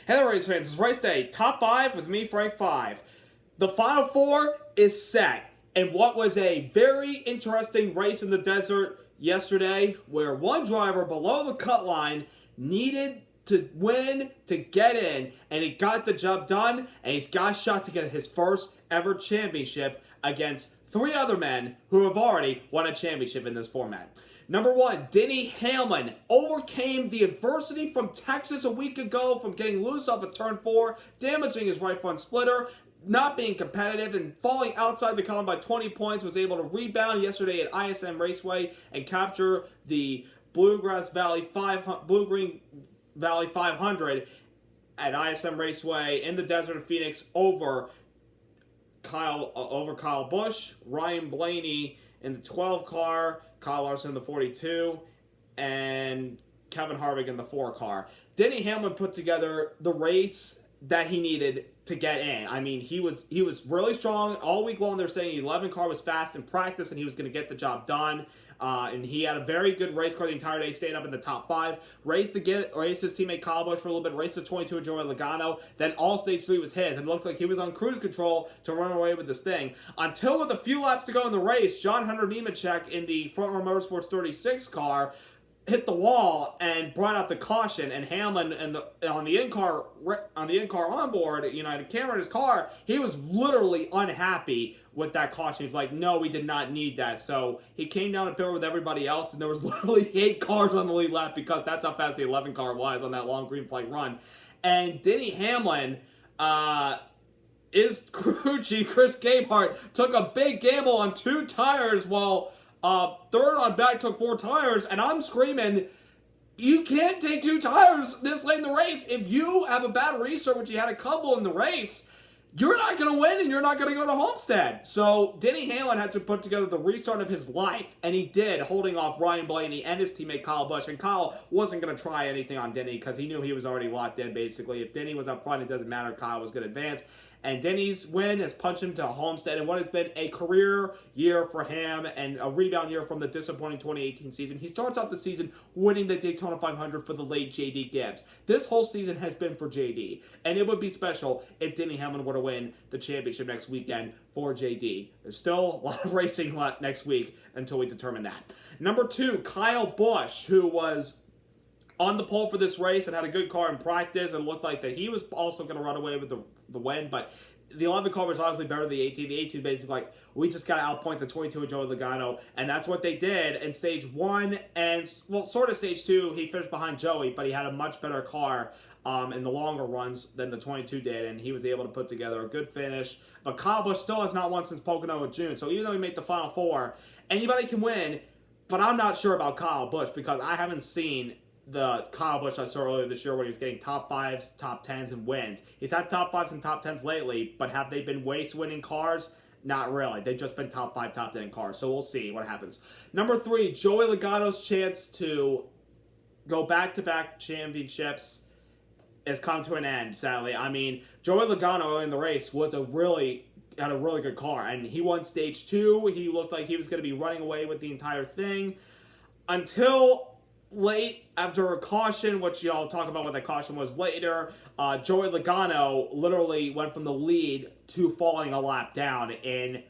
Hey there, race fans. It's race day. Top 5 with me, Frank 5. The final 4 is set. And what was a very interesting race in the desert yesterday, where one driver below the cut line needed to win to get in, and he got the job done, and he's got a shot to get his first ever championship against 3 other men who have already won a championship in this format. Number 1, Denny Hamlin overcame the adversity from Texas a week ago from getting loose off of turn 4, damaging his right front splitter, not being competitive, and falling outside the column by 20 points. Was able to rebound yesterday at ISM Raceway and capture the Bluegreen Valley 500 at ISM Raceway in the desert of Phoenix over Kyle Busch, Ryan Blaney in the 12 car, Kyle Larson in the 42, and Kevin Harvick in the 4 car. Denny Hamlin put together the race that he needed to get in. I mean, he was really strong all week long. They're saying the 11 car was fast in practice and he was going to get the job done. And he had a very good race car the entire day, staying up in the top 5. Raced his teammate Kyle Busch for a little bit, raced the 22 of Joey Logano. Then all stage 3 was his. And it looked like he was on cruise control to run away with this thing. Until with a few laps to go in the race, John Hunter Nemechek in the Front Row Motorsports 36 car hit the wall and brought out the caution, and Hamlin on the in-car onboard, United camera in his car, he was literally unhappy with that caution. He's like, no, we did not need that. So he came down and pit with everybody else, and there was literally 8 cars on the lead lap because that's how fast the 11 car was on that long green flag run. And Denny Hamlin, his crew chief, Chris Gabehart, took a big gamble on 2 tires while third on back took 4 tires, and I'm screaming, you can't take 2 tires this late in the race. If you have a bad restart, which you had a couple in the race, you're not going to win and you're not going to go to Homestead. So Denny Hamlin had to put together the restart of his life, and he did, holding off Ryan Blaney and his teammate Kyle Busch. And Kyle wasn't going to try anything on Denny because he knew he was already locked in, basically. If Denny was up front, it doesn't matter. Kyle was going to advance. And Denny's win has punched him to Homestead in what has been a career year for him and a rebound year from the disappointing 2018 season. He starts off the season winning the Daytona 500 for the late J.D. Gibbs. This whole season has been for J.D., and it would be special if Denny Hamlin were to win the championship next weekend for J.D. There's still a lot of racing left next week until we determine that. Number 2, Kyle Busch, who was on the pole for this race and had a good car in practice, and looked like that he was also going to run away with the win, but the 11 car was obviously better than the 18. The 18 basically like, we just got to outpoint the 22 of Joey Logano, and that's what they did in stage 1, and, well, sort of stage 2, he finished behind Joey, but he had a much better car in the longer runs than the 22 did, and he was able to put together a good finish. But Kyle Busch still has not won since Pocono in June, so even though he made the final 4, anybody can win, but I'm not sure about Kyle Busch because I haven't seen the Kyle Busch I saw earlier this year when he was getting top 5s, top 10s, and wins. He's had top 5s and top 10s lately, but have they been race-winning cars? Not really. They've just been top 5, top 10 cars, so we'll see what happens. Number 3, Joey Logano's chance to go back-to-back championships has come to an end, sadly. I mean, Joey Logano in the race had a really good car, and he won stage 2. He looked like he was going to be running away with the entire thing until late after a caution, which y'all talk about what that caution was later. Joey Logano literally went from the lead to falling a lap down in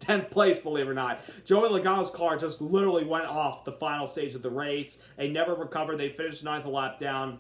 10th place, believe it or not. Joey Logano's car just literally went off the final stage of the race. They never recovered. They finished 9th a lap down.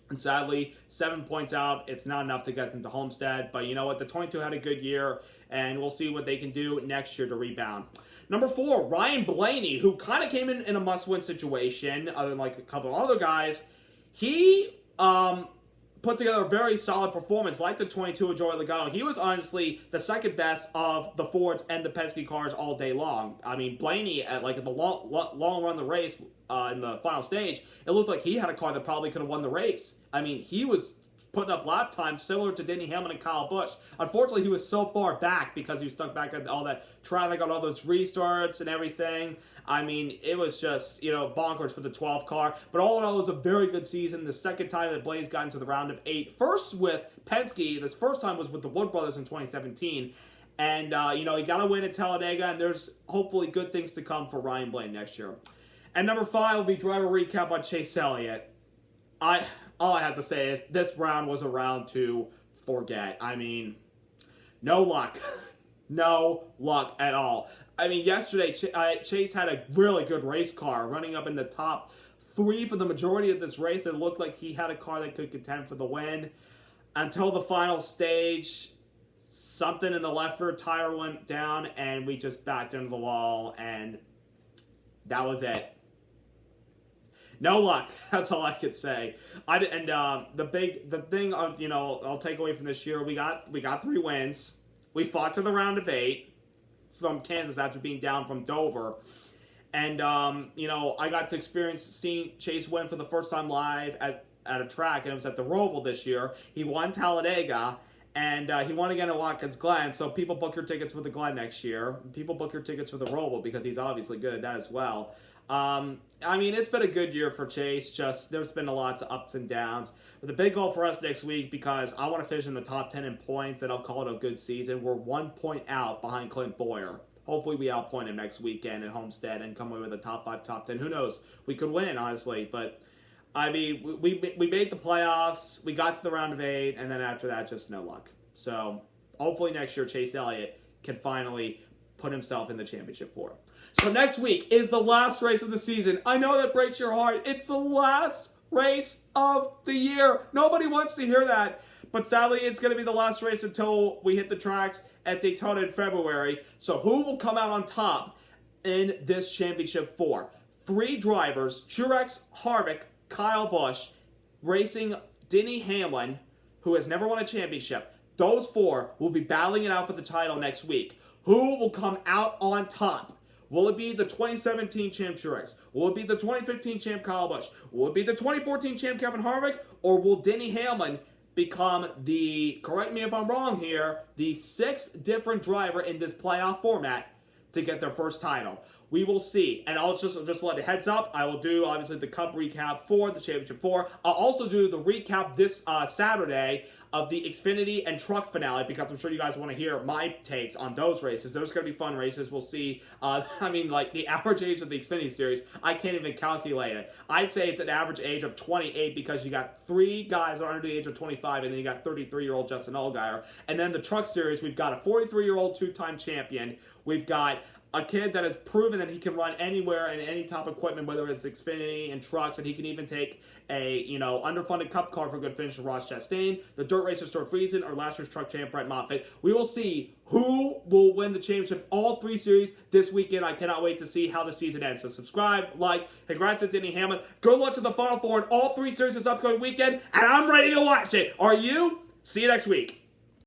And sadly, 7 points out. It's not enough to get them to Homestead. But you know what? The 22 had a good year, and we'll see what they can do next year to rebound. Number 4, Ryan Blaney, who kind of came in a must-win situation, other than like a couple of other guys. He put together a very solid performance, like the 22 of Joey Logano. He was honestly the second best of the Fords and the Penske cars all day long. I mean, Blaney, at the long run of the race in the final stage, it looked like he had a car that probably could have won the race. I mean, he was putting up lap times similar to Denny Hamlin and Kyle Busch. Unfortunately, he was so far back because he was stuck back at all that traffic on all those restarts and everything. I mean, it was just, bonkers for the 12 car. But all in all, it was a very good season. The second time that Blaze got into the round of 8. First with Penske. This first time was with the Wood Brothers in 2017. And, he got to win at Talladega, and there's hopefully good things to come for Ryan Blaney next year. And number 5 will be driver recap on Chase Elliott. all I have to say is this round was a round to forget. I mean, no luck. No luck at all. I mean, yesterday, Chase had a really good race car running up in the top 3 for the majority of this race. It looked like he had a car that could contend for the win. Until the final stage, something in the left rear tire went down, and we just backed into the wall, and that was it. No luck. That's all I could say. The thing, I'll take away from this year, we got 3 wins. We fought to the round of 8 from Kansas after being down from Dover. And, I got to seeing Chase win for the first time live at a track, and it was at the Roval this year. He won Talladega, and he won again at Watkins Glen, so people book your tickets for the Glen next year. People book your tickets for the Roval because he's obviously good at that as well. It's been a good year for Chase. Just there's been a lot of ups and downs. But the big goal for us next week, because I want to finish in the top 10 in points, and I'll call it a good season. We're 1 point out behind Clint Boyer. Hopefully we outpoint him next weekend at Homestead and come away with a top 5, top 10. Who knows? We could win, honestly. But, we made the playoffs. We got to the round of 8. And then after that, just no luck. So, hopefully next year Chase Elliott can finally put himself in the championship 4. So next week is the last race of the season. I know that breaks your heart. It's the last race of the year. Nobody wants to hear that. But sadly, it's going to be the last race until we hit the tracks at Daytona in February. So who will come out on top in this championship 4? 3 drivers, Truex, Harvick, Kyle Busch, racing Denny Hamlin, who has never won a championship. Those 4 will be battling it out for the title next week. Who will come out on top? Will it be the 2017 champ Truex? Will it be the 2015 champ Kyle Busch? Will it be the 2014 champ Kevin Harvick? Or will Denny Hamlin become correct me if I'm wrong here, the 6th different driver in this playoff format to get their first title? We will see. And I'll just let a heads up. I will do, obviously, the Cup recap for the Championship 4. I'll also do the recap this Saturday of the Xfinity and Truck finale, because I'm sure you guys want to hear my takes on those races. Those are going to be fun races. We'll see. The average age of the Xfinity Series, I can't even calculate it. I'd say it's an average age of 28, because you got 3 guys that are under the age of 25, and then you got 33-year-old Justin Allgaier. And then the Truck Series, we've got a 43-year-old 2-time champion. We've got a kid that has proven that he can run anywhere in any top equipment, whether it's Xfinity and trucks, and he can even take a, underfunded Cup car for a good finish with Ross Chastain. The dirt racer Stuart Friesen, or last year's truck champ Brett Moffitt. We will see who will win the championship, all 3 series this weekend. I cannot wait to see how the season ends. So subscribe, like, congrats to Denny Hamlin. Good luck to the Final Four in all 3 series this upcoming weekend, and I'm ready to watch it. Are you? See you next week.